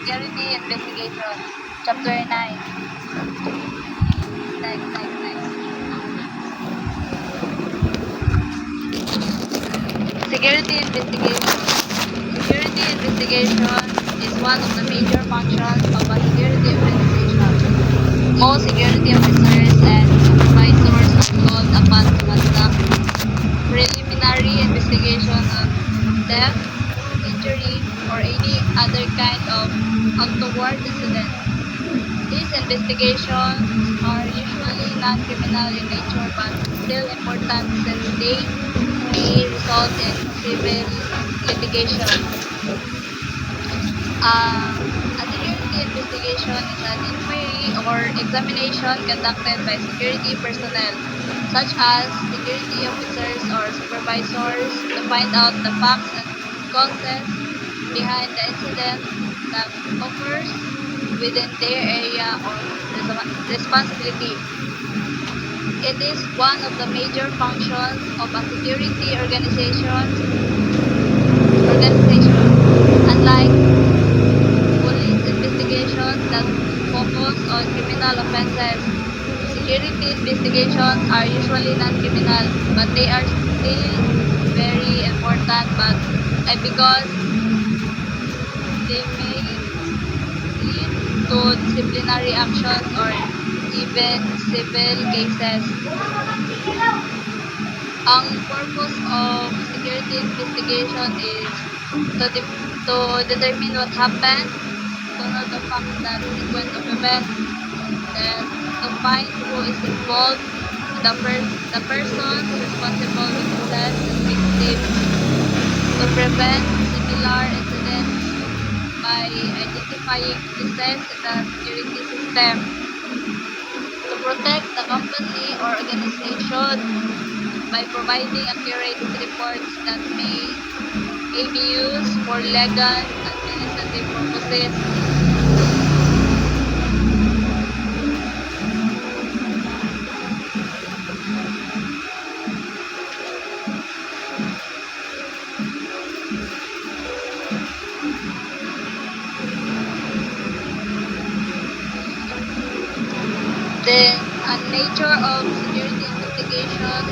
Security Investigation, Chapter 9. Next. Security Investigation. Security investigation is one of the major functions of a security organization. Most security officers and supervisors are called upon to conduct preliminary investigation of theft, injury, or any other kind of untoward incident. These investigations are usually non-criminal in nature but still important since they may result in civil litigation. A security investigation is an inquiry or examination conducted by security personnel, such as security officers or supervisors, to find out the facts and causes behind the incident that occurs within their area or responsibility. It is one of the major functions of a security organization. Unlike police investigations that focus on criminal offenses, security investigations are usually non-criminal, but they are still very important because they may lead to disciplinary actions or even civil cases. Ang purpose of security investigation is to determine what happened, to know the facts that sequence of events, then to find who is involved, the persons responsible, witnesses, and victims, to prevent similar incidents by identifying weaknesses in the security system, to protect the company or organization by providing accurate reports that may be used for legal and administrative purposes. Then, a nature of security investigation,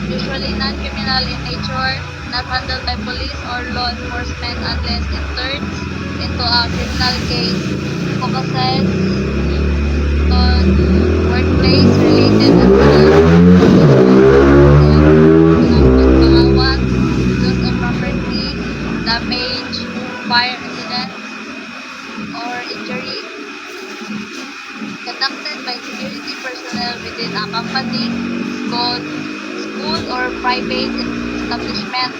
usually non-criminal in nature, not handled by police or law enforcement unless it turns into a criminal case, focuses on workplace-related pangawat, loss of property, damage, fire incidents, or injury, conducted by security personnel within a company, school or private establishment.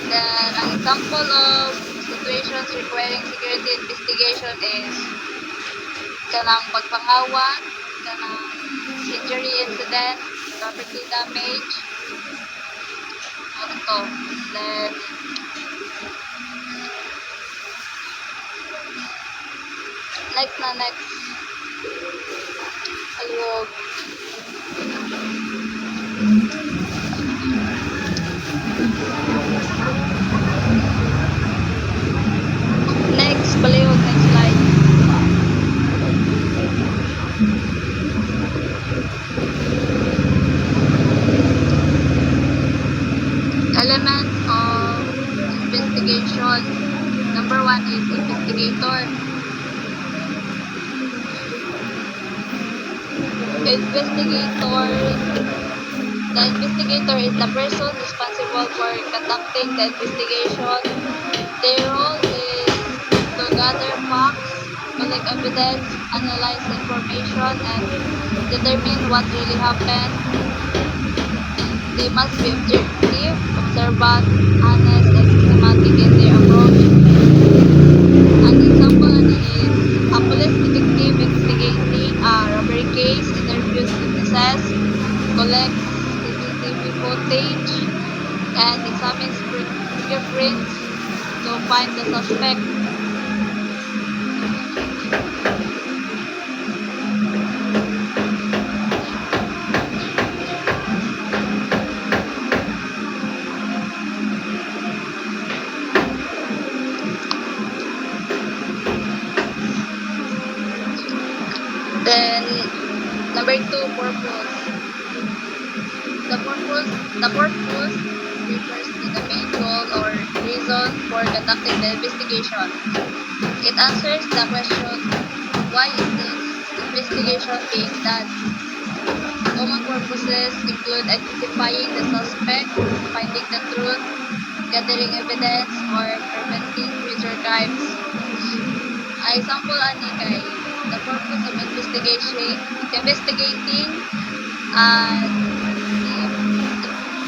Then, an example of situations requiring security investigation is kanang pagpangawat, kanang injury incident, property damage, ito. Then, next. Alwog. Next slide. Elements of investigation. Number 1 is investigator. The investigator is the person responsible for conducting the investigation. Their role is to gather facts, collect evidence, analyze information, and determine what really happened. They must be objective, observant, honest, and systematic in their approach. An example is a police detective investigating a robbery case, interviews witnesses, collects CCTV footage, and examines fingerprints to find the suspect. Number two, purpose. The purpose refers to the main goal or reason for conducting the investigation. It answers the question, why is this investigation being done? Common purposes include identifying the suspect, finding the truth, gathering evidence, or preventing future crimes. Ang example ani kay the purpose of investigating and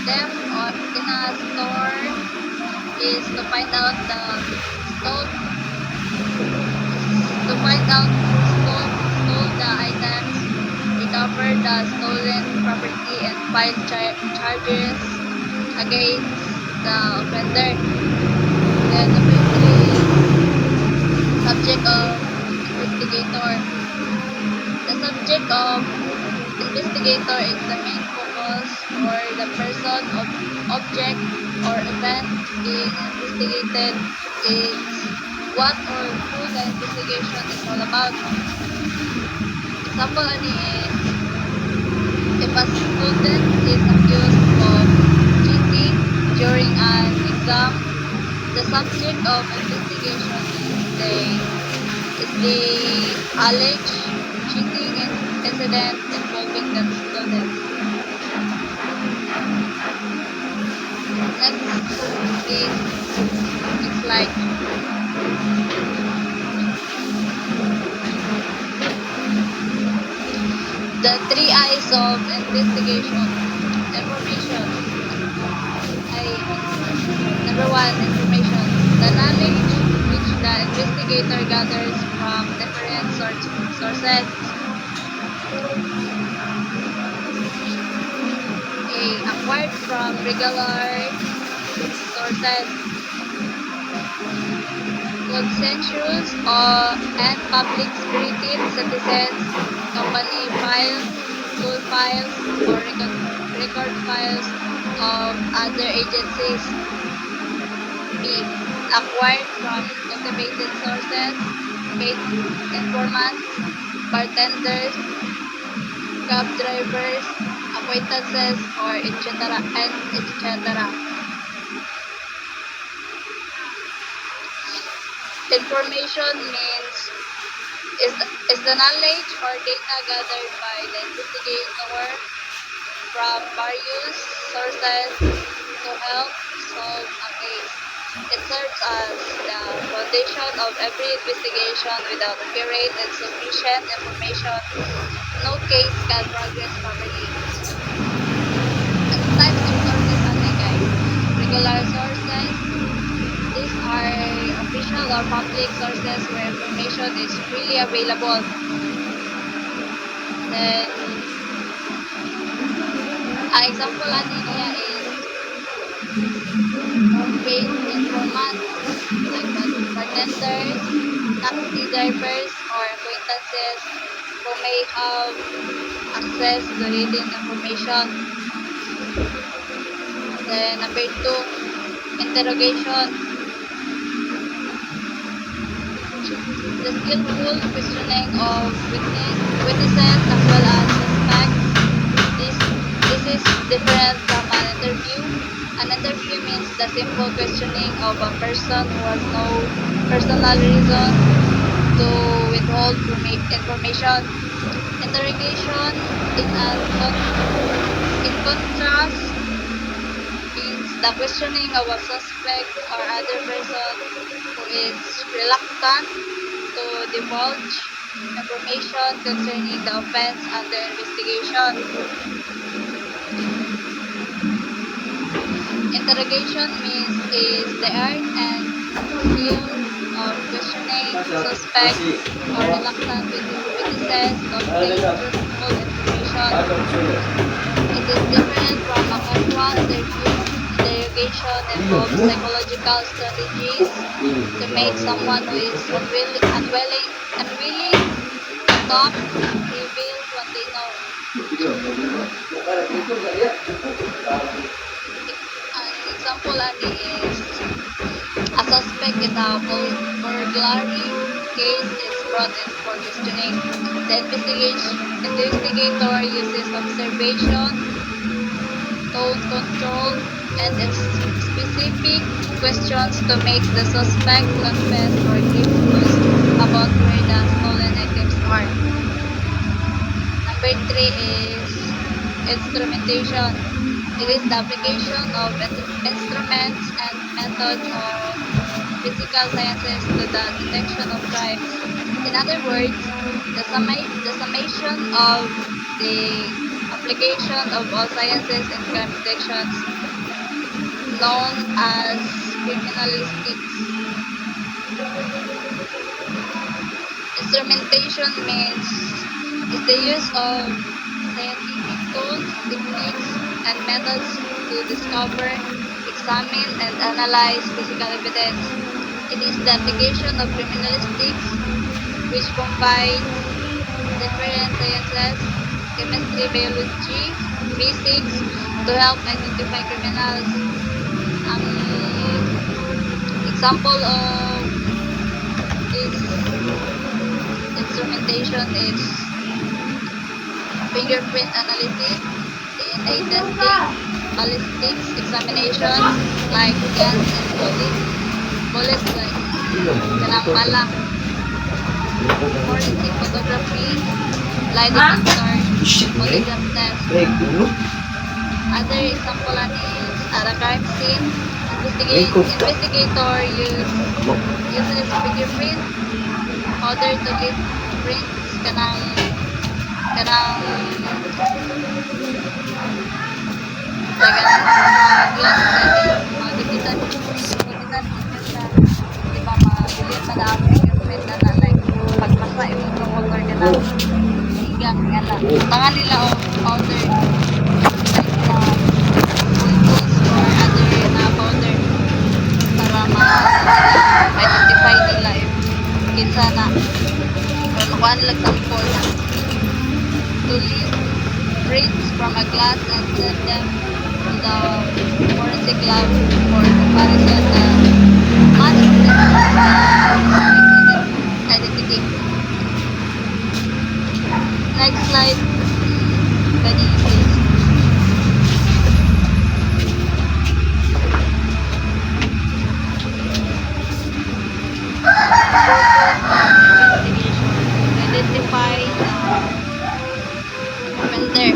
theft or in a store is to find out stole who stole the items, recover the stolen property, and file charges against the offender. Then number three, subject of investigator. The subject of investigator is the main focus or the person, object, or event being investigated is what or who the investigation is all about. Example ani is if a student is accused of cheating during an exam, the subject of investigation is the alleged cheating incident involving that student. Next slide. The three I's of investigation. Information. Number one, information. The knowledge which the investigator gathers from different sources. Acquired from regular sources. Consensus and public-spirited citizens, company files, school files, or record files of other agencies. B. Acquired from cultivated sources, paid informants, bartenders, cab drivers, acquaintances, or etc. and etc. Information means is the knowledge or data gathered by the investigator from various sources to help solve a case. It serves as the foundation of every investigation. Without accurate and sufficient information, no case can progress properly. And types of sources are guys. Regular sources. These are official or public sources where information is freely available. Then, an example niya is paid informants like bartenders, taxi drivers, or acquaintances who may have access to hidden information. Then, number two, interrogation. The skillful questioning of witnesses as well as suspects. This is different from an interview. An interview means the simple questioning of a person who has no personal reason to withhold information. Interrogation, in contrast, means the questioning of a suspect or other person who is reluctant to divulge information concerning the offense under investigation. Interrogation means is the art and skill of questioning suspects or reluctant witnesses to obtain truthful information. It is different from a casual interview. Interrogation involves psychological strategies to make someone who is unwilling to talk reveal what they know. An example is a suspect in a burglary case is brought in for questioning. The investigator uses observation, tone control, and specific questions to make the suspect confess or give clues about where the stolen items are. Number 3 is instrumentation. It is the application of instruments and methods of physical sciences to the detection of crimes. In other words, the summation of the application of all sciences in crime detections, known as criminalistics. Instrumentation means is the use of scientific tools, techniques, and methods to discover, examine, and analyze physical evidence. It is the application of criminalistics, which combines different sciences, chemistry, biology, physics, to help identify criminals. Example of this instrumentation is fingerprint analysis, DNA testing, ballistics examinations like guns and bullets like kanang bala, forensic photography, lie detector, polygraph test. Other example is at a crime scene, investigator uses fingerprint, order to leave prints kanang glass magigitan sa di ba mabilin pa na ang fingerprint na like pagpasa yung motor kanang sigang gana tangan nila o powder like pulpos or other na powder para ma-identify nila if kinsa na or makuha nila sample to leave prints from a glass and send them to the forensic lab for comparison and match of the identity. Next slide. Ready, please. Investigation. Identify offender.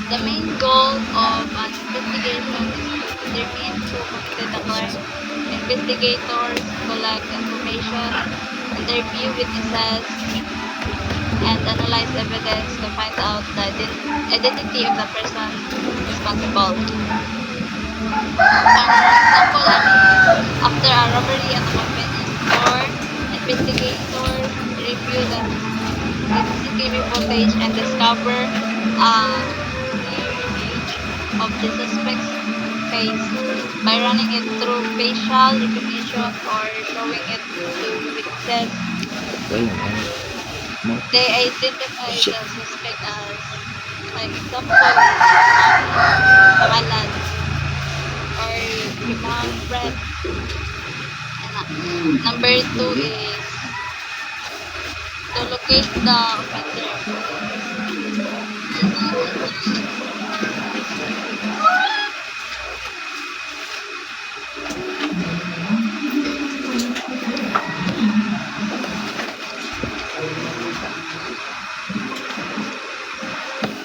The main goal of an investigation is to determine who committed the crime. Investigators collect information, interview witnesses, and analyze evidence to find out the identity of the person responsible. Example is after a robbery at a convenience store, investigators review the CCTV footage and discover a clear image of the suspect's face by running it through facial recognition or showing it to witnesses. They identify the suspect as, like example, pangalan or ibang friend. Number 2 is to locate the offender.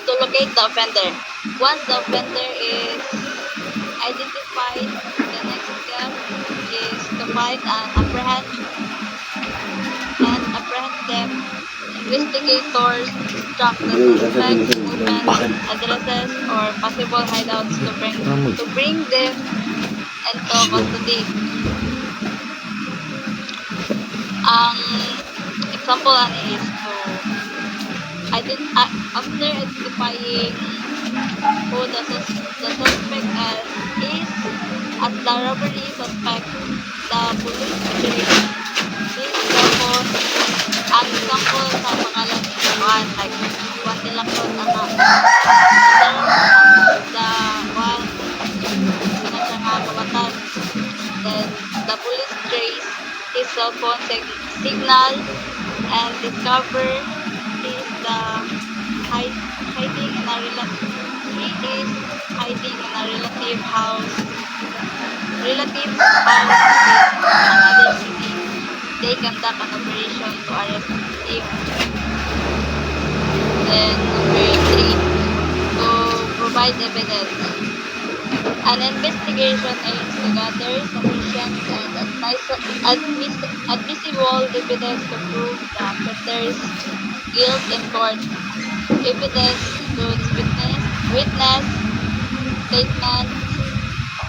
To locate the offender. Once the offender is identified, the next step is to find and apprehend them. Investigators track the suspect's movements, addresses, or possible hideouts to bring them into custody. Ang example is to after identifying who the suspect is at the robbery suspect, the police check. This example, ang example sa pangalan ni Juan cell phone signal and discover he is hiding in a relative's house in another city. They conduct an operation to arrest him. Then number 3, to provide evidence. An investigation aims to gather sufficient and admissible evidence to prove the offender's guilt in court. Evidence includes witness statements,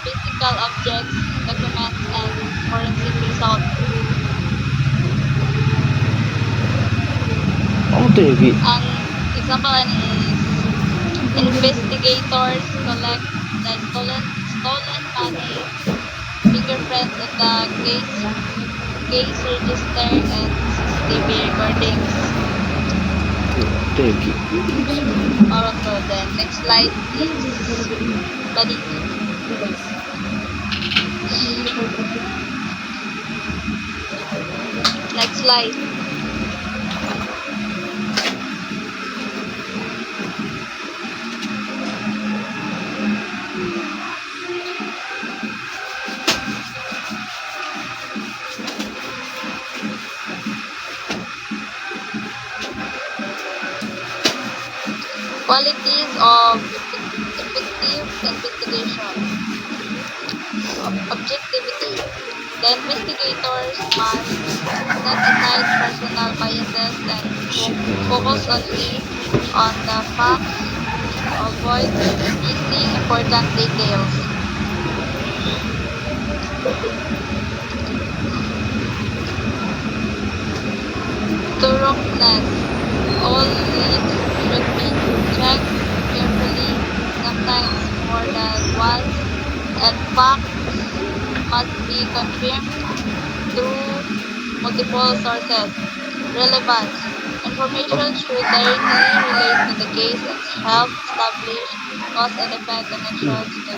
physical objects, documents, and forensic results. Ang example is investigators collect the stolen money, fingerprints in the case register, and CCTV recordings. Also, the next slide is body. Next slide. Qualities of effective investigation. Objectivity. The investigators must set aside personal biases and focus only on the facts to avoid missing important details. Thoroughness. All leads should be checked carefully, sometimes more than once, and facts must be confirmed through multiple sources. Relevance. Information should directly relate to the case and help establish cause and effect connections to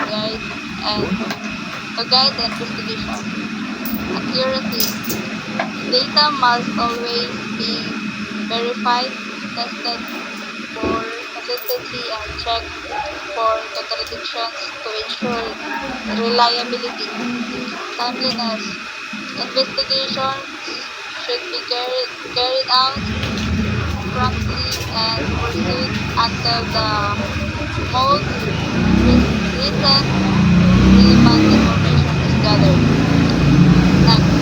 guide the investigation. Accuracy. Data must always be verified, tested for consistency, and checked for contradictions to ensure reliability. Timeliness. Investigations should be carried out promptly and pursued until the most recent relevant information is gathered. Next.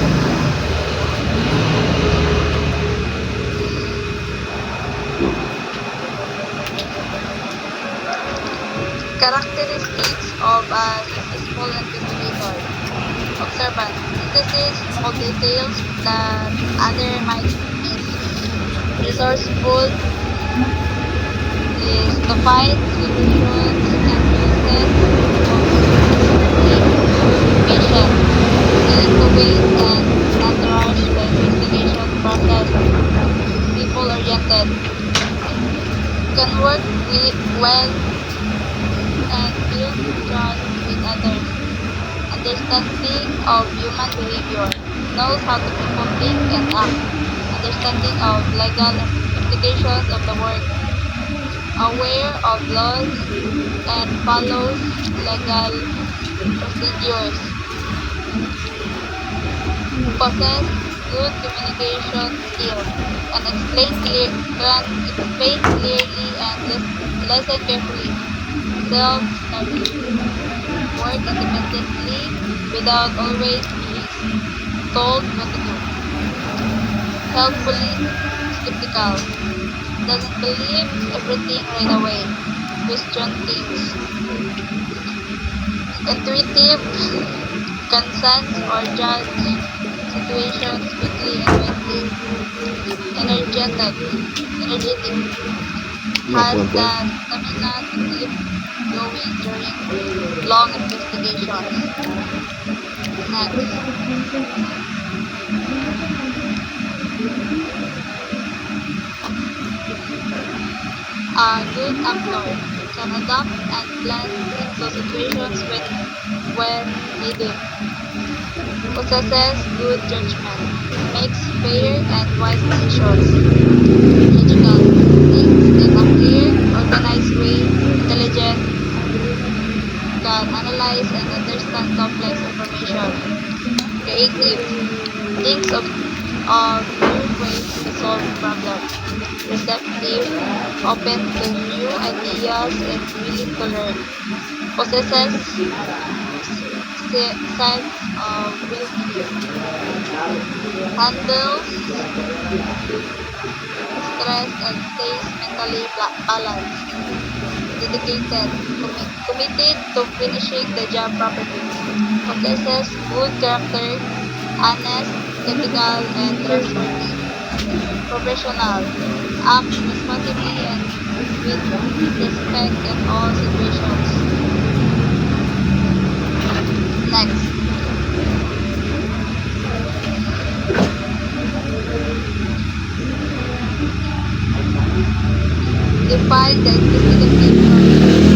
Characteristics of a successful investigator. Observant. Synthesis of details that other might miss. Resourceful is to find solutions and uses of patient. Willing to wait and not rush the investigation process. People-oriented. Can work well and build trust with others. Understanding of human behavior. Knows how the people think and act. Understanding of legal implications of the work. Aware of laws and follows legal procedures. Possess good communication skills. Can explain clearly and listen carefully. Self-study. Work independently without always being told what to do. Helpfully skeptical. Doesn't believe everything right away. Question things. Intuitive. Can sense or judge situations quickly and quickly. Energetic. Has the stamina to keep going during long investigations. Next. A good actor can adapt and blend into situations when needed. Possesses good judgment. fair and wise decisions. Logical. Thinks in a clear, organized way. Intelligent. Can analyze and understand complex information. Creative. Thinks of new ways to solve problems. Receptive. Open to new ideas and willing to learn. Possesses sense of well-being. Handles stress and stays mentally balanced. Dedicated, committed to finishing the job properly. Possesses good character, honest, ethical, and trustworthy. Professional, acts responsibly and with respect in all situations. Next, define the investigative requirements.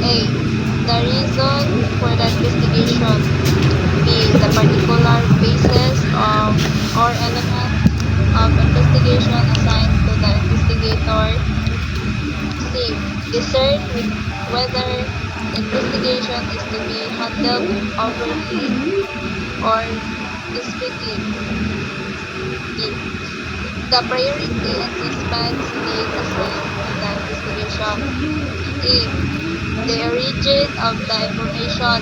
A. The reason for the investigation. B. The particular basis of or element of investigation assigned to the investigator. C. Discern whether the investigation is to be handled overtly or discreetly. D. The priority and suspense date assigned to the investigation. E. The origin of the information.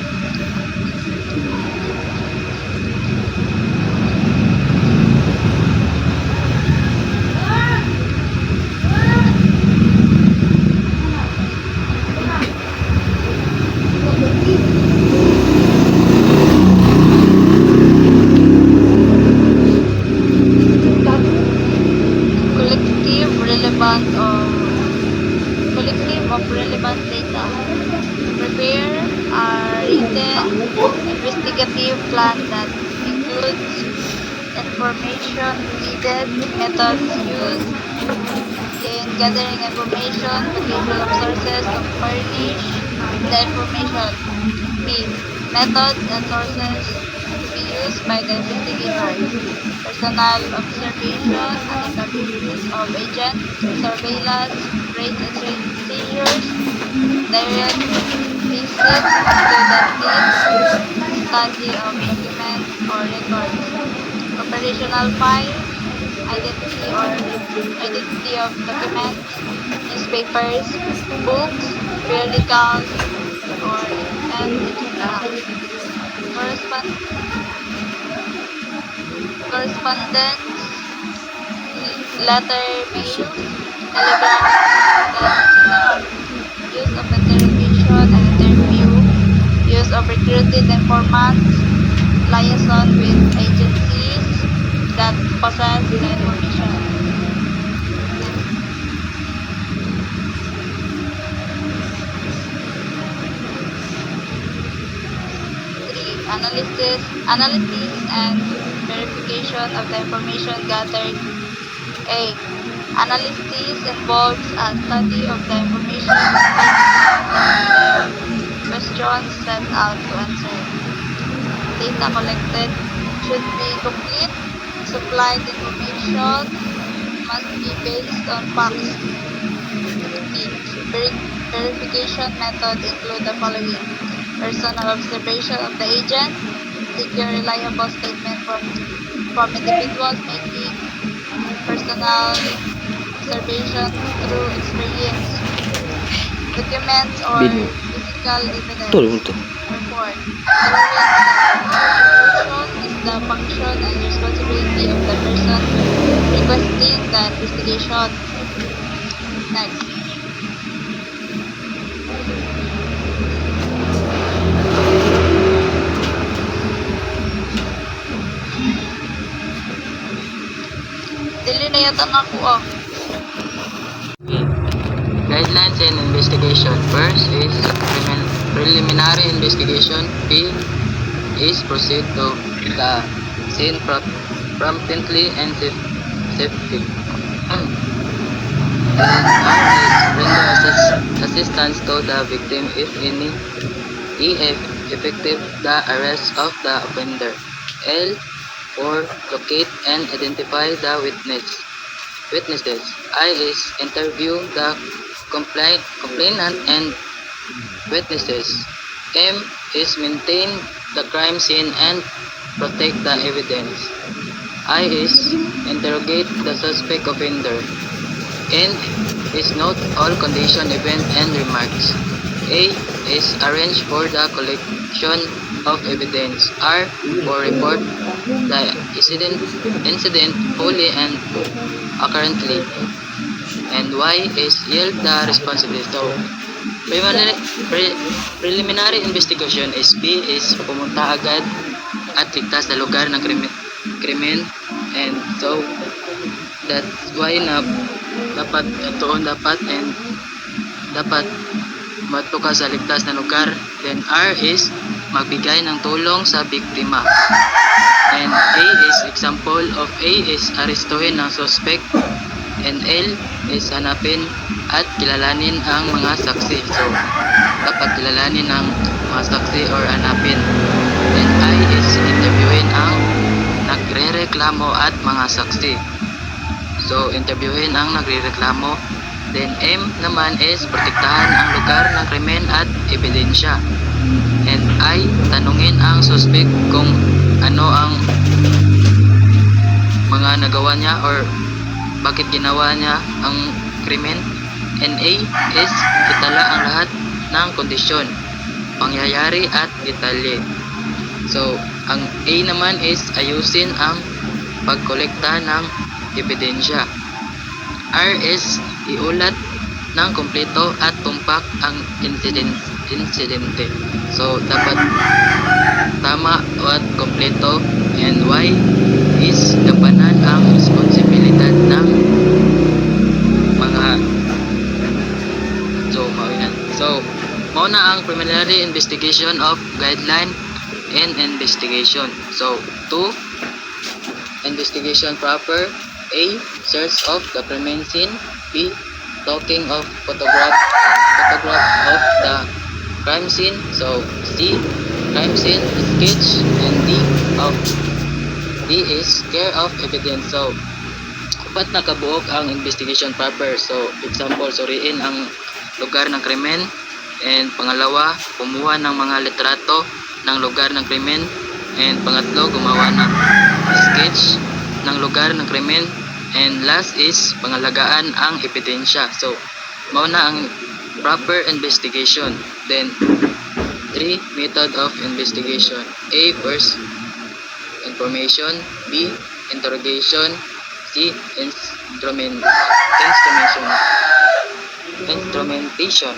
Collective of relevant data. Prepare a written investigative plan that includes information needed, methods used in gathering information, location of sources to furnish the information. B. Methods and sources to be used by the investigator. Personal observation and interviews of agents, surveillance, raids and seizures, direct visit to the scene, study of documents or records, operational files, identity of documents, newspapers, books, periodicals, or etc. Correspondence, letter, mail, telegrams, etc. Use of interrogation and interview, use of recruited informants, liaison with agencies that possess the information. Analysis and verification of the information gathered. A. Analysis involves a study of the information and questions set out to answer. Data collected should be complete. Supplied information must be based on facts. B. Verification method include the following: personal observation of the agent, secure reliable statement from individuals making personal observation through experience, documents or physical evidence. Report. Investigation is the function and responsibility of the person requesting the investigation. Next. Dili na yata nakuha. Guidelines in investigation. First is preliminary investigation. P is proceed to the scene promptly and safely. And R is render assistance to the victim if any. E effective the arrest of the offender. L. For locate and identify the witnesses. I is interview the complainant and witnesses. M is maintain the crime scene and protect the evidence. I is interrogate the suspect offender. N is note all condition, event, and remarks. A is arrange for the collection of evidence. R for report the incident fully and accurately. And Y is yield the responsibility. So, preliminary investigation is B is pumunta agad at ligtas sa lugar ng krimen, and so that's why na dapat itoon dapat and dapat matuka sa ligtas na lugar. Then R is magbigay ng tulong sa biktima, and A is example of A is arestuhin ng suspect, and L is hanapin at kilalanin ang mga saksi. So, dapat kilalanin ang mga saksi or hanapin. Then I is interviewin ang nagrereklamo at mga saksi. So, interviewin ang nagrereklamo. Then M naman is protektahan ang lugar ng krimen at ebidensya. And I, tanungin ang suspect kung ano ang mga nagawa niya or bakit ginawa niya ang krimen. And A is itala ang lahat ng kondisyon, pangyayari at detalye. So, ang A naman is ayusin ang pagkolekta ng ebidensya. R is iulat ng kumpleto at tumpak ang insidente. So, dapat tama at kumpleto. And Y is gampanan ang responsibilidad ng mga So, mauna ang preliminary investigation of guideline and investigation. So, 2. Investigation proper. A. Search of the crime scene. B. Taking of photograph of the crime scene. So, C. Crime scene sketch. And D is care of evidence. So, dapat nakabuok ang investigation proper. So, example, suriin ang lugar ng krimen, and pangalawa, kumuha ng mga litrato ng lugar ng krimen, and pangatlo, gumawa ng sketch ng lugar ng krimen, and last is pangalagaan ang ebidensya. So, mauna ang proper investigation. Then 3. Method of investigation. A. First, information. B. Interrogation. C. Instrumentation.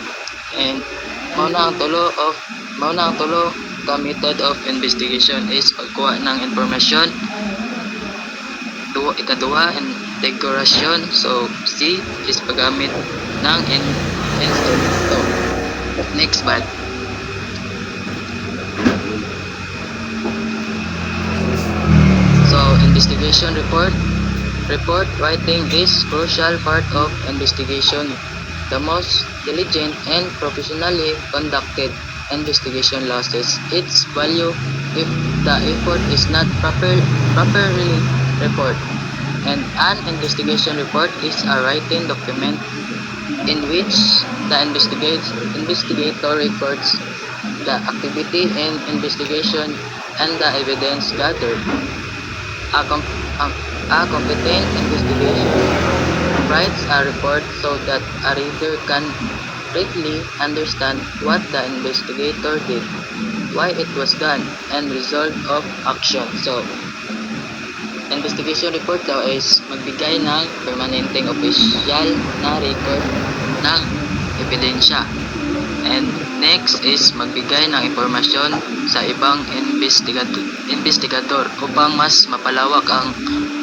And mauna ang tulo ka method of investigation is pagkuha ng informasyon. Ikaduha, integration. So, C is paggamit ng instrumento. Next part. So, investigation report. Report writing is crucial part of investigation. The most diligent and professionally conducted investigation loses its value if the effort is not properly report. And an investigation report is a written document in which the investigator records the activity and investigation and the evidence gathered. A competent investigation writes a report so that a reader can correctly understand what the investigator did, why it was done, and result of action. So, investigation report daw is magbigay ng permanenteng opisyal na record ng ebidensya. And next is magbigay ng impormasyon sa ibang investigador upang mas mapalawak ang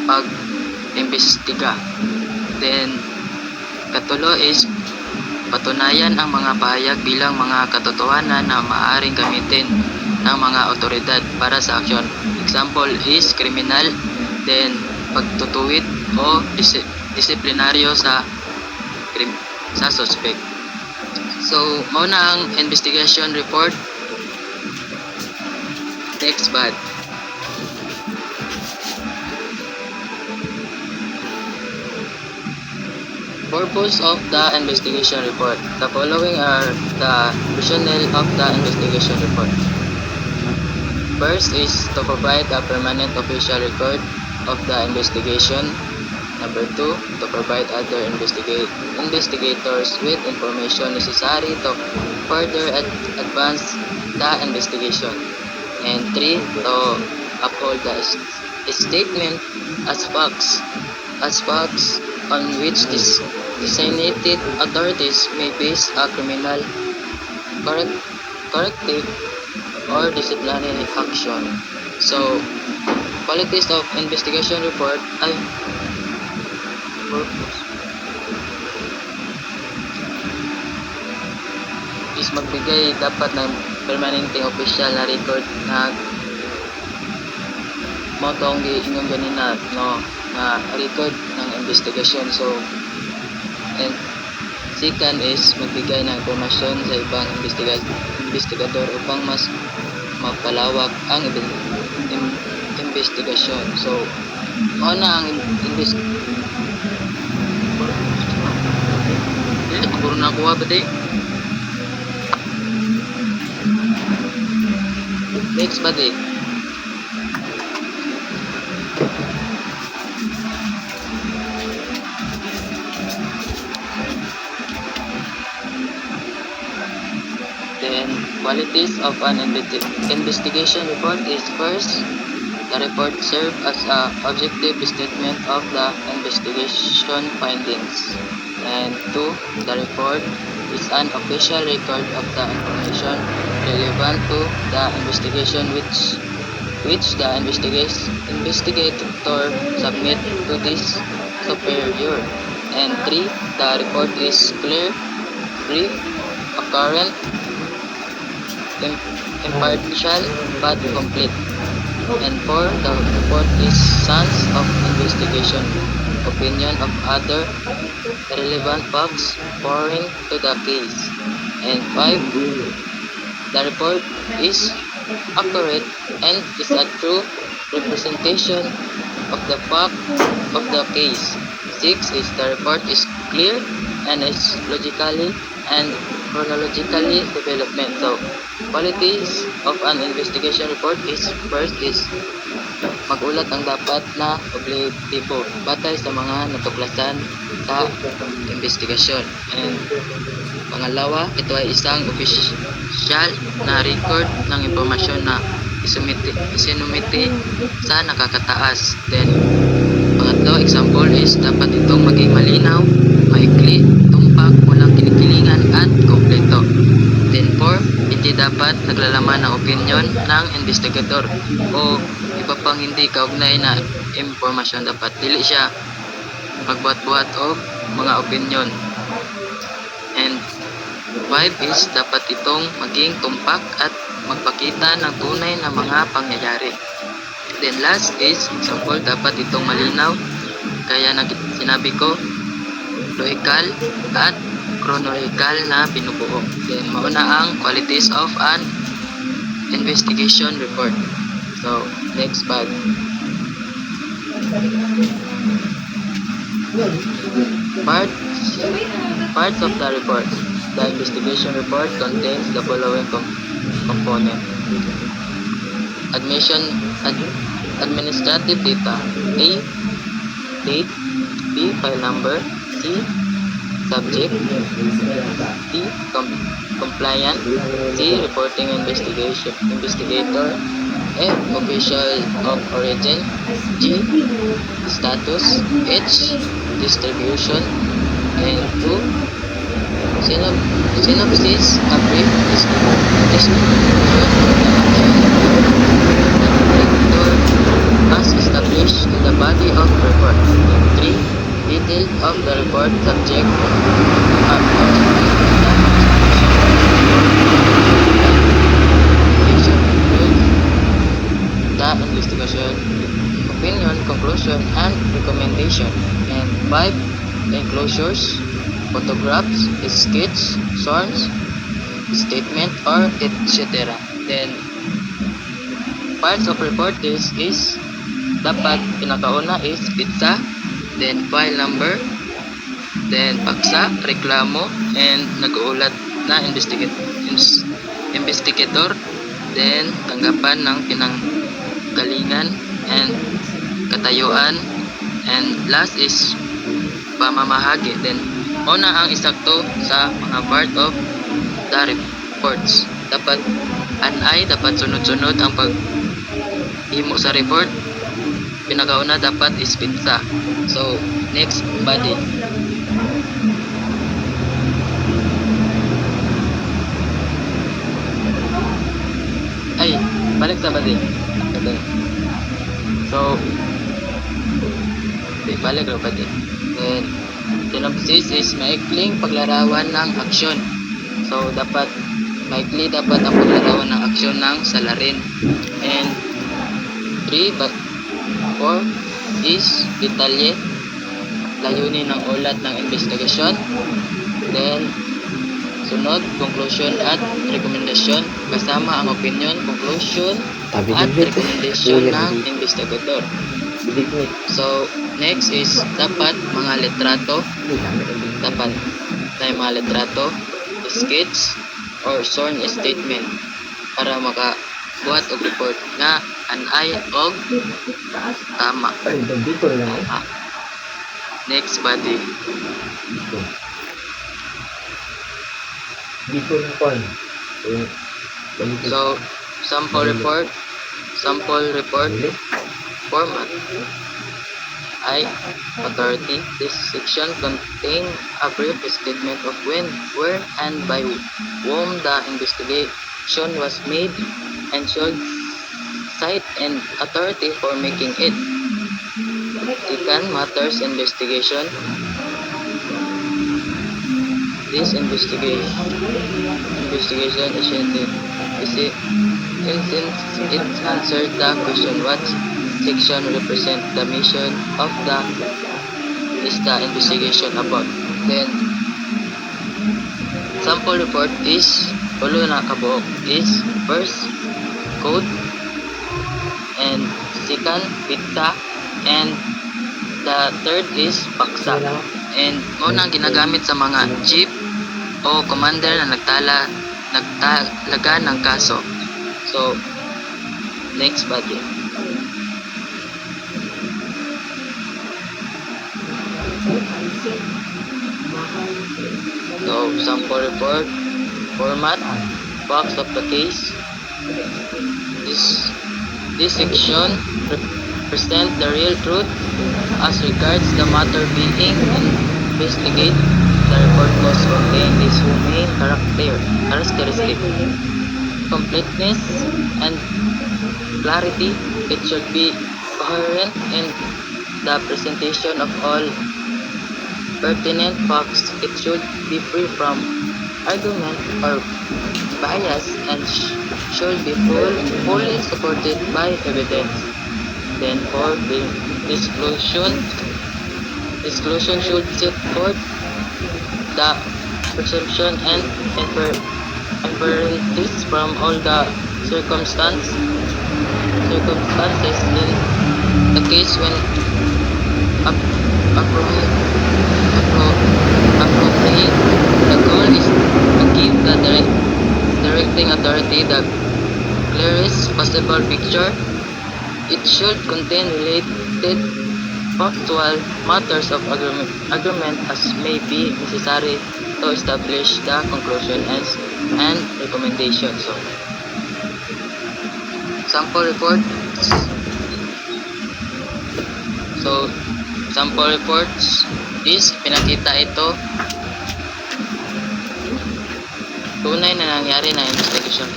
pag-imbestiga. Then, katulo is patunayan ang mga pahayag bilang mga katotohanan na maaaring gamitin ng mga otoridad para sa aksyon. Example is criminal, then pagtutuwid o disiplinaryo sa suspect. So, mauna ang investigation report. Next bad. Purpose of the investigation report. The following are the rationale of the investigation report. First is to provide a permanent official record of the investigation. Number 2, to provide other investigators with information necessary to further advance the investigation. And 3, to uphold the statement as facts on which designated authorities may base a criminal corrective or disciplinary action. So, qualities of investigation report ay purpose is magbigay dapat ng permanenteng official na record na mo tong giingon ganina no na record ng investigation. So and second is magbigay ng impormasyon sa ibang investigador upang mas mapalawak ang investigasyon. So mao na ang puro na kuha ba day? Next ba day? Then, qualities of an investigation report is first, the report serves as an objective statement of the investigation findings. And 2, the report is an official record of the information relevant to the investigation which the investigator submit to this superior. And 3, the report is clear, brief, accurate, impartial, but complete. And 4, the report is sans of investigation, opinion of other relevant facts foreign to the case. And 5, the report is accurate and is a true representation of the fact of the case. 6 is the report is clear and is logically and chronologically development. So, qualities of an investigation report is first is magulat ang dapat na objektibo batay sa mga natuklasan sa investigasyon. And pangalawa, ito ay isang official na record ng impormasyon na isinumiti sa nakakataas. Then, pangatlo, example is dapat itong maging malinaw, maikli, tumpak, walang kinikilingan at kompleto. Then 4, hindi dapat naglalaman ng opinion ng investigador o iba pang hindi kaugnay na impormasyon. Dapat dili siya magbuhat-buhat o mga opinion. And 5 is dapat itong maging tumpak at magpakita ng tunay na mga pangyayari. Then last is example, dapat itong malinaw, kaya sinabi ko logical at chronological na binubuo. Then mauna ang qualities of an investigation report. So next part. Parts of the report. The investigation report contains the following component. Administrative data. A, date. B, file number. C, subject. D, compliant. C, reporting investigator. F, official of origin. G, status. H, distribution. And 2, synopsis, a brief description as established in the body of report. 3, detail of the report subject the investigation, opinion, conclusion, and recommendation. And 5, enclosures, photographs, sketch, songs, statement, or etc. Then parts of report is dapat pinakauna is pizza, then file number, then paksa, reklamo, and nag-uulat na investigator, then tanggapan ng pinanggalingan and katayuan, and last is pamamahagi. Then una ang isakto sa mga part of the reports. Dapat dapat sunod-sunod ang paghimo sa report. Pinakauna dapat is pizza. So next, body. Ay, balik sa body. Okay. So balik sa body. Then synopsis is maikling paglarawan ng aksyon. So dapat maikli dapat ang paglarawan ng aksyon ng salarin. And 4 is detalye, layunin ng ulat ng investigasyon. Then sunod, conclusion at recommendation kasama ang opinion, conclusion at recommendation ng investigador. So next is dapat mga litrato, dapat may mga litrato, sketch or sworn statement para makabuhat og report nga anay og tama. Next, body. So sample report format. Authority. This section contains a brief statement of when, where, and by whom the investigation was made and should cite and authority for making it. Second, matters investigation. This investigation is it answered the question what section represent the mission of the investigation about. Then sample report is ulo na kabuok is first code, and second pizza, and the third is paksa. And muna ang ginagamit sa mga chief o commander na nagtalaga ng kaso. So next, body. So sample report format, facts of the case. This section represents the real truth as regards the matter being investigated. The report must contain these main characteristics: completeness and clarity. It should be coherent in the presentation of all pertinent facts. It should be free from argument or bias and should be fully supported by evidence. Then for the disclosure should set forth the presumption and inferences from all the circumstances in the case when appropriate. The goal is to give the directing authority the clearest possible picture. It should contain related factual matters of agreement as may be necessary to establish the conclusion and recommendation. So sample reports. So sample reports is pinakita ito tunay na nangyari na investigation.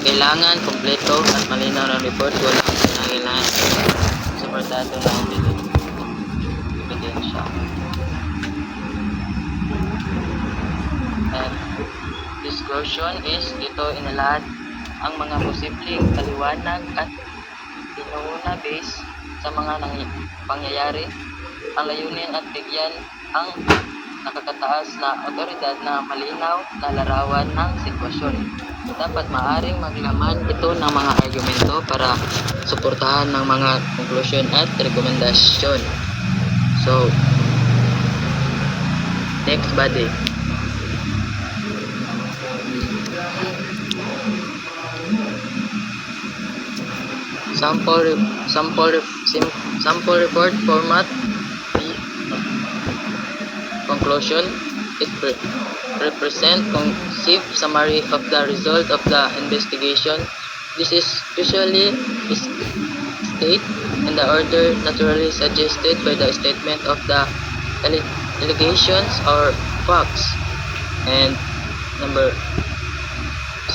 Kailangan kompleto at malinaw ng report. Wala kailangan suportado ng ebidensya. And disclosure is dito inalahat ang mga posibleng kaliwanag at inuuna base sa mga pangyayari. Ang layunin at bigyan ang nakakataas na otoridad na malinaw na larawan ng sitwasyon. dapat maaring maglaman ito ng mga argumento para suportahan ng mga konklusyon at rekomendasyon. So, next body. Sample report format. Conclusion. It represent concise summary of the result of the investigation. This is usually state in the order naturally suggested by the statement of the allegations or facts. And number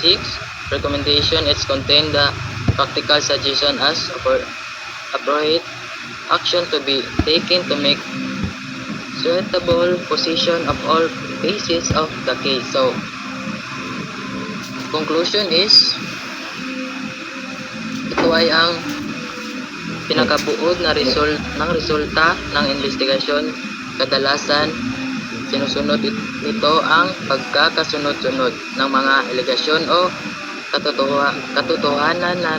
6, recommendation. It's contain the practical suggestion as appropriate action to be taken to make suitable position of all phases of the case. So, conclusion is, ito ay ang pinakabuod na resulta ng investigasyon. Kadalasan, sinusunod nito ang pagkakasunod-sunod ng mga alegasyon o katotohanan na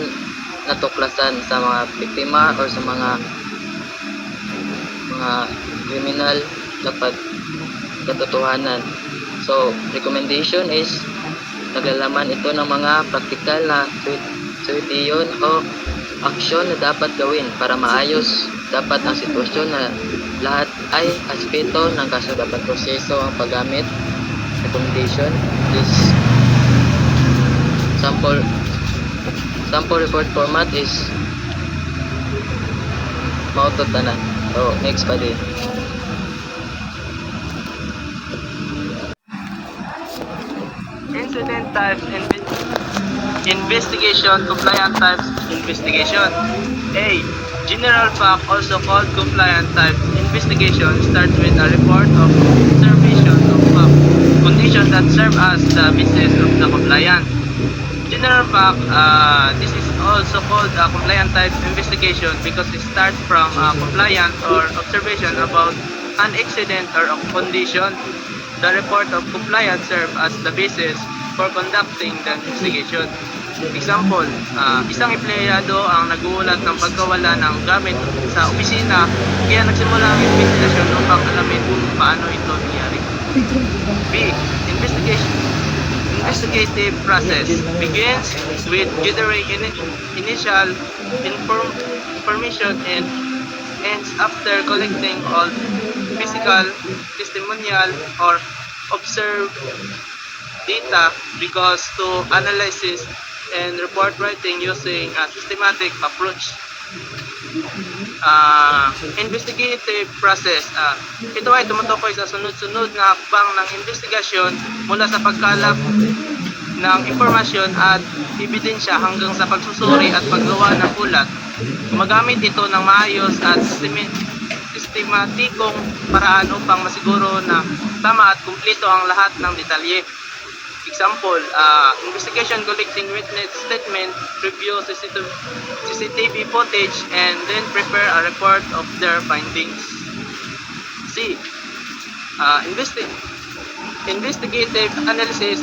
natuklasan sa mga biktima o sa mga criminal dapat katotohanan. So, recommendation is naglalaman ito ng mga praktikal na sitwasyon o aksyon na dapat gawin para maayos dapat ang sitwasyon na lahat ay aspeto ng kaso dapat proseso ang paggamit. Recommendation is sample report format is mautot na. So, next pa din. Incident types investigation, compliant types investigation. A. General fact, also called compliant type investigation, starts with a report of observation of fact, conditions that serve as the basis of the compliant. General fact, this is also called a compliant type investigation because it starts from a compliant or observation about an accident or a condition. The report of compliance serves as the basis for conducting the investigation. Example, isang empleyado ang nagulat ng pagkawala ng gamit sa opisina, kaya nagsimula ang investigasyon upang alamin kung paano ito nangyari. B. Investigative process begins with gathering initial information and ends after collecting all physical, testimonial, or observed data because to analysis and report writing using a systematic approach. Investigative process. Ito ay tumutukoy sa sunod-sunod na hakbang ng investigasyon mula sa pagkalap ng impormasyon at ebidensya hanggang sa pagsusuri at paggawa ng ulat. Gumagamit ito ng maayos at sistematikong paraan upang masiguro na tama at kumpleto ang lahat ng detalye. Example, investigation collecting witness statement, review CCTV footage, and then prepare a report of their findings. C. Investigative analysis.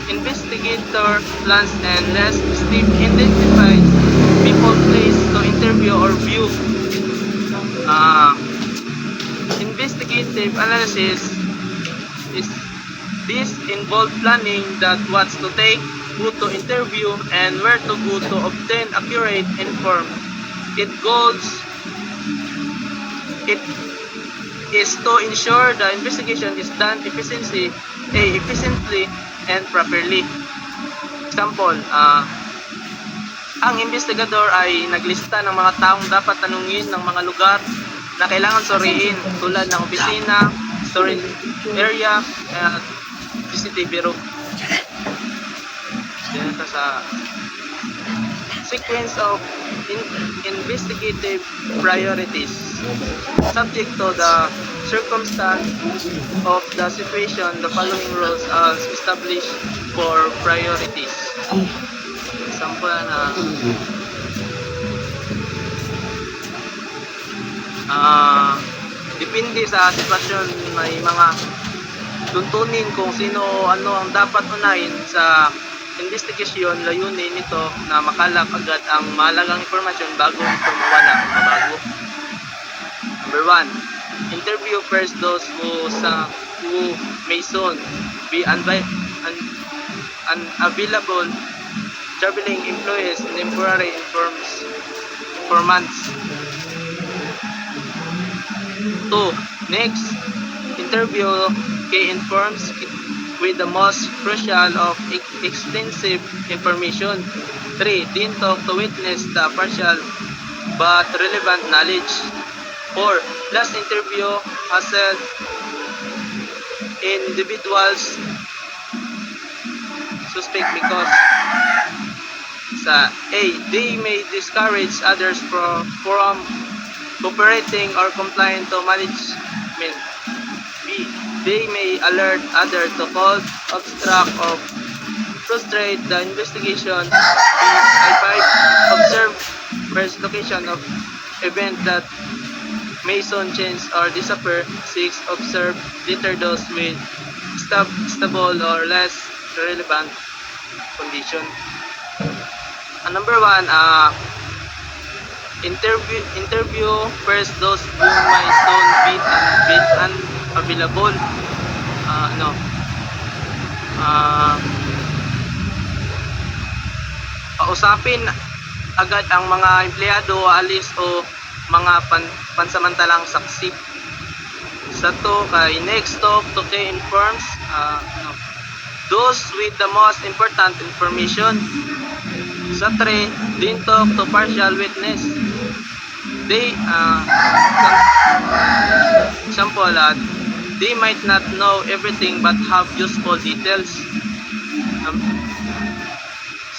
Investigator plans and lists step identifies people placed to interview or view. Investigative analysis is this involves planning that what to take, who to interview, and where to go to obtain accurate information. Its goals is to ensure the investigation is done efficiently and properly. Example, ang investigador ay naglista ng mga taong dapat tanungin ng mga lugar na kailangan suriin tulad ng opisina, storage area, at CCTV room. Dito sa sequence of investigative priorities. Subject to the circumstance of the situation, the following rules are established for priorities. Example na depende sa sitwasyon, may mga tuntunin kung ano ang dapat unahin sa investigation, layunin nito na makalap agad ang mahalagang impormasyon bago ito mawala o mabago. Number 1. Interview first those who may soon be unavailable traveling employees, temporary informants. 2. Next, interview key informs with the most crucial of extensive information. 3. Then talk to witness the partial but relevant knowledge. 4. Last interview hassle individuals suspect because sa A. They may discourage others from cooperating or complying to management. B. They may alert others to cause, obstruct, or frustrate the investigation. B. 5. Observe first location of event that may soon change or disappear. 6. Observe later those with stable or less relevant condition. Number 1, interview first those who might soon be unavailable. Kausapin agad ang mga empleyado, alis o mga pansamantalang saksi. Sa 2, kay next talk to key informs those with the most important information. Sa 3, din talk to partial witness. They example, they might not know everything but have useful details.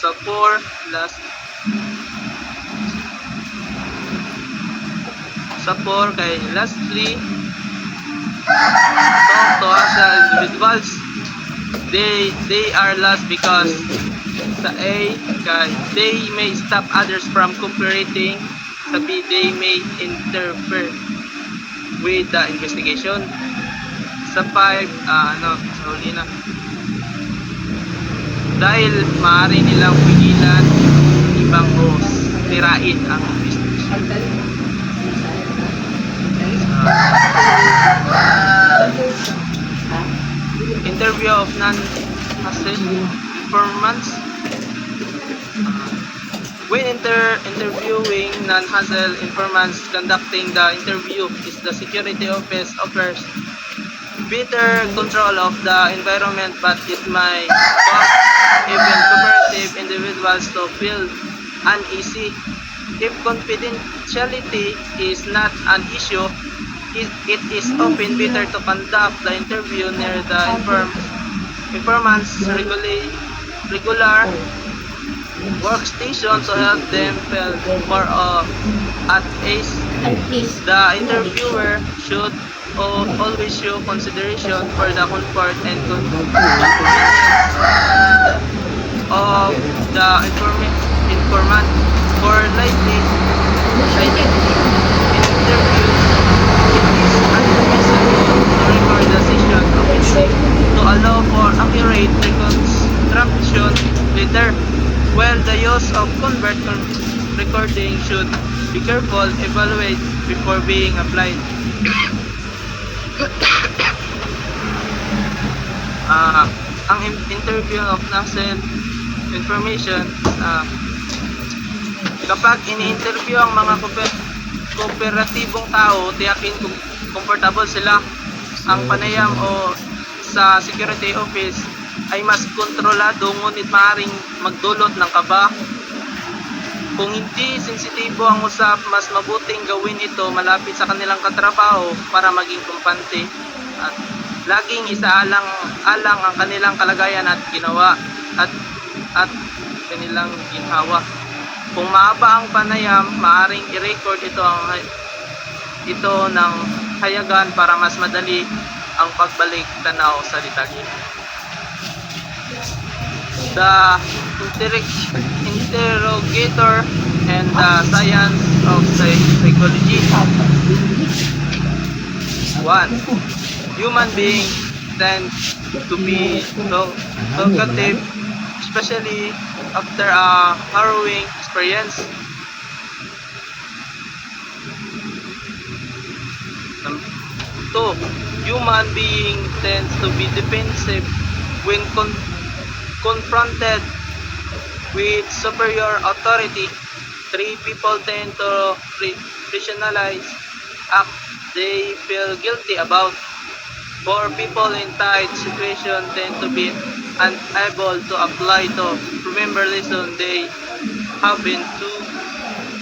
Sa 4, last. Sa 4, kay lastly, talk to hassle individuals. They are last because sa A, kay they may stop others from cooperating. Sa B, they may interfere with the investigation. Sa 5, sa huli na. Dahil maaari nilang pigilan ibang o sirain ang investigation. Interview of non-hassle informants. When interviewing non-hassle informants, conducting the interview is the security office offers better control of the environment, but it may cause even cooperative individuals to feel uneasy. If confidentiality is not an issue, it is often better to conduct the interview near the informant's regular workstation to help them feel more at ease. The interviewer should always show consideration for the comfort and convenience of the informant. For likely interviews, it is advisable to record the session of it to allow for accurate reconstruction later. While the use of convert recording should be careful, evaluate before being applied. Ang interview of national information, kapag ini-interview ang mga kooperatibong tao, tiyakin kung comfortable sila. Ang panayam o sa security office ay mas kontrolado, ngunit maaaring magdulot ng kaba. Kung hindi sensitibo ang usap, mas mabuting gawin ito malapit sa kanilang katrabaho para maging kumpante at laging isaalang-alang ang kanilang kalagayan at ginawa at kanilang ginhawa. Kung mahaba ang panayam, maaaring i-record ito ng hayagan para mas madali ang pagbalik tanaw sa detalye. The interrogator and the science of psychology. 1. Human beings tend to be talkative especially after a harrowing experience. 2. Human being tends to be defensive when confronted with superior authority. 3. People tend to rationalize acts they feel guilty about. 4. People in tight situations tend to be unable to apply to remember lessons they have been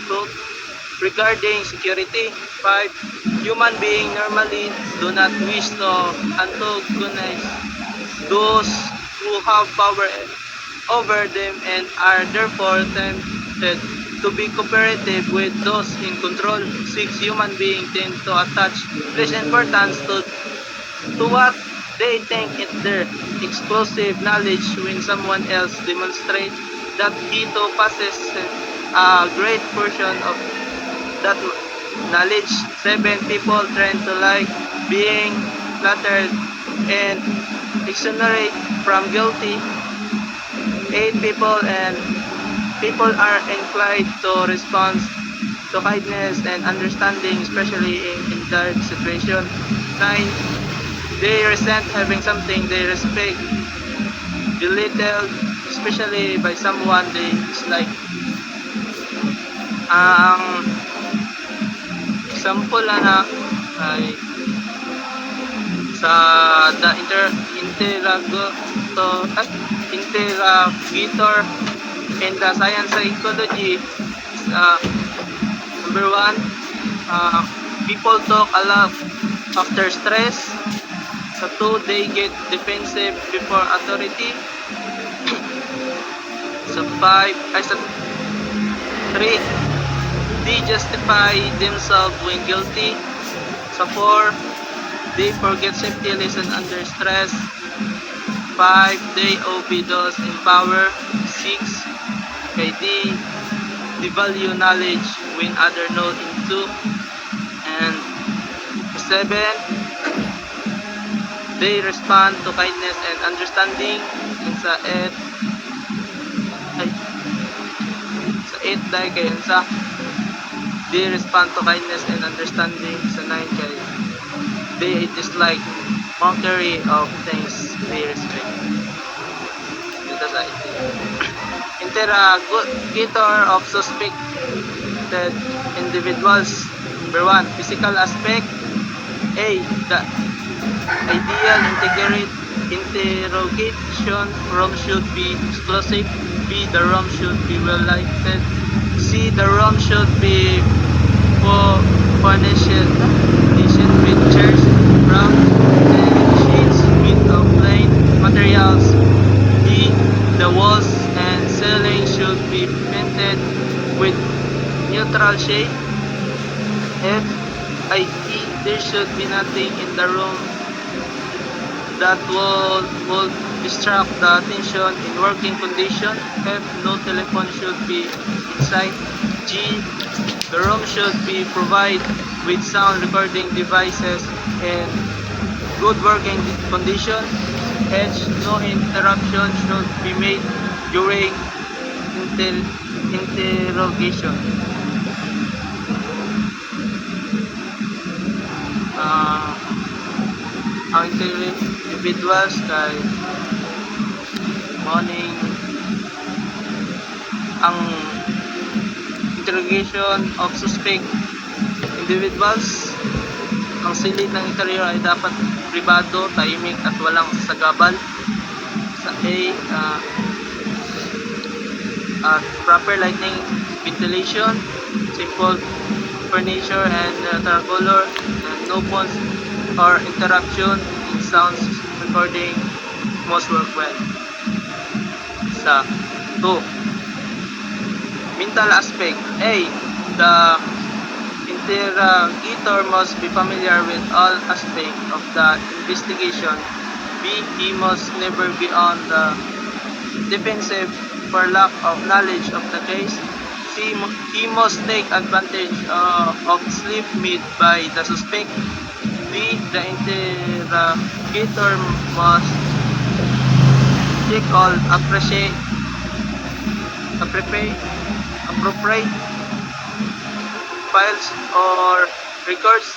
taught regarding security. 5. Human beings normally do not wish to antagonize those who have power over them and are therefore tempted to be cooperative with those in control. 6. Human beings tend to attach less importance to what they think is their exclusive knowledge when someone else demonstrates that he too possesses a great portion of that knowledge. 7. People tend to like being flattered and exonerate from guilty. 8. People are inclined to respond to kindness and understanding, especially in dark situations. 9. They resent having something they respect belittled, especially by someone they dislike. Ang example na ay sa the interrogator in the science psychology is, number 1, people talk a lot after stress. Sa 2, they get defensive before authority. Sa 3, they justify themselves when guilty. Sa 4, they forget safety lesson under stress. 5, they obey those in power. 6, they value knowledge when others know into. And 7, they respond to kindness and understanding. And sa 8 dahil kay sa they respond to kindness and understanding. Sa 9 kay they dislike mockery of things they respect. Dito sa interrogator of suspected individuals. Number 1, physical aspect. A, the ideal interrogation room should be exclusive. B, the room should be well lighted. C, the room should be furnished with chairs, brown sheets made of plain materials. D, the walls and ceiling should be painted with neutral shade. F, there should be nothing in the room that will distract the attention in working condition. F, no telephone should be inside. G, the room should be provided with sound recording devices in good working condition. H, no interruption should be made during interrogation. Ang individuals kay morning ang interrogation of suspect individuals. Ang silid ng interior ay dapat pribado, tahimik at walang sagabal. Sa A, proper lighting, ventilation, simple furniture and neutral color, and no phones or interruption in sounds recording must work well. Sa 2, mental aspect. A, the interrogator must be familiar with all aspects of the investigation. B, he must never be on the defensive for lack of knowledge of the case. C, he must take advantage of sleep made by the suspect. D, the interrogator must take all appreciate appropriate files or records.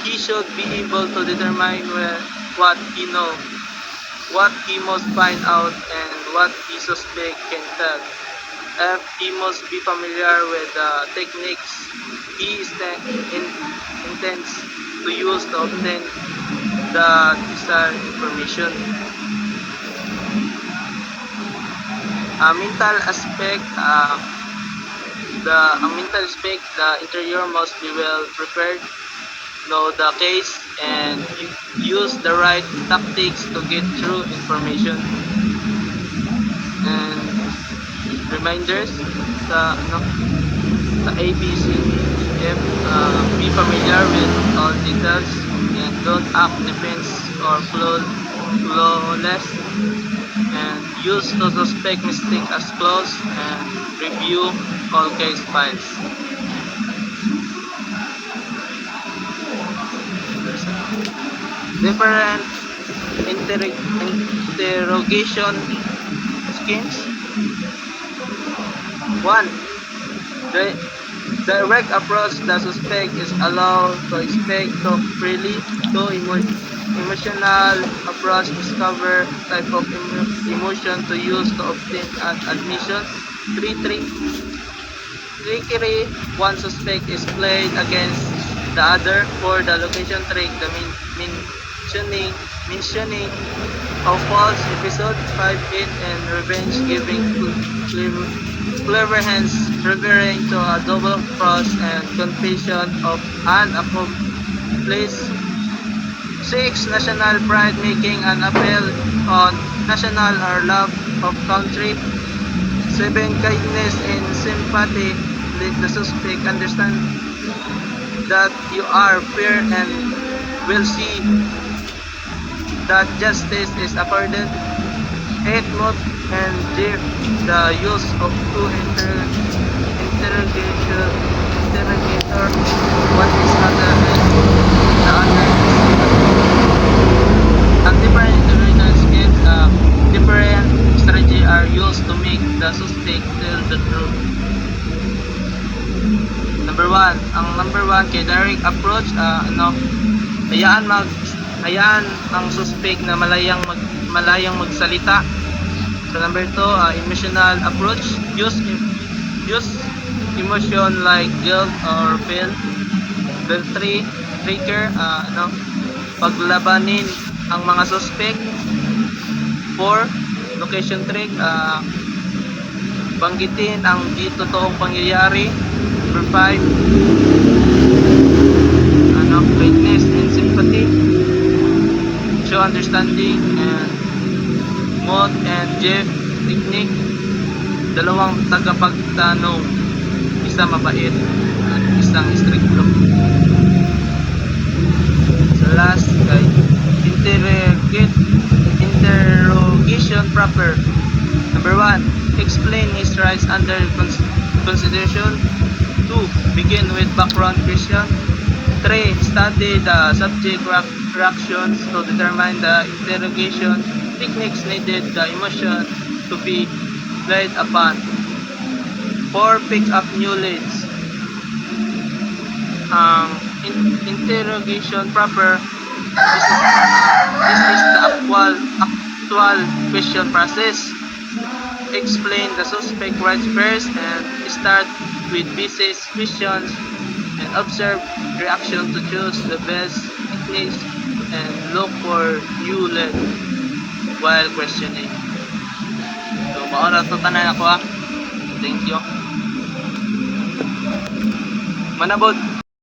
He should be able to determine what he knows, what he must find out, and what he suspect can tell. F. He must be familiar with the techniques he intends to use to obtain the desired information. Mental aspect. The interior must be well prepared, know the case, and use the right tactics to get through information. And reminders sa A, B, C, F, be familiar with all details and don't act defense or flawless, and use to suspect mistake as close, and review all case files. Different interrogation schemes. 1. Direct approach. The suspect is allowed to speak, talk freely. 2. Emotional approach. Discover type of emotion to use to obtain an admission. 3. Trickery. One suspect is played against the other. 4. The location trick. The mentioning of false episode. 5. It and revenge giving. Clever hands referring to a double cross and confession of an accomplice. 6. National pride, making an appeal on national or love of country. 7. Kindness and sympathy, let the suspect understand that you are fair and will see that justice is accorded. 8. Mood and G. The use of two interrogator, one is other and the other is at different interrogation skills. Different strategy are used to make the suspect tell the truth. Number 1, kay direct approach, hayaan ang suspect na malayang magsalita. So number 2, emotional approach, use emotion like guilt or fear. Number 3, trigger, paglabanin ang mga suspect. 4, location trick, banggitin ang di totoong pangyayari. Number 5, kindness and sympathy, show understanding. And Moth and Jeff technique, dalawang tagapagtanong, isa mabait at isang stricto. So last, interrogation proper. Number 1, explain his rights under consideration. 2, begin with background question. 3, study the subject reactions to determine the interrogation techniques needed, the emotion to be played upon. 4, pick up new leads. Interrogation proper. This is the actual question process. Explain the suspect rights first and start with basic questions and observe reaction to choose the best techniques and look for new lead while questioning. So, maoras na tanan ako. Thank you. Manabot.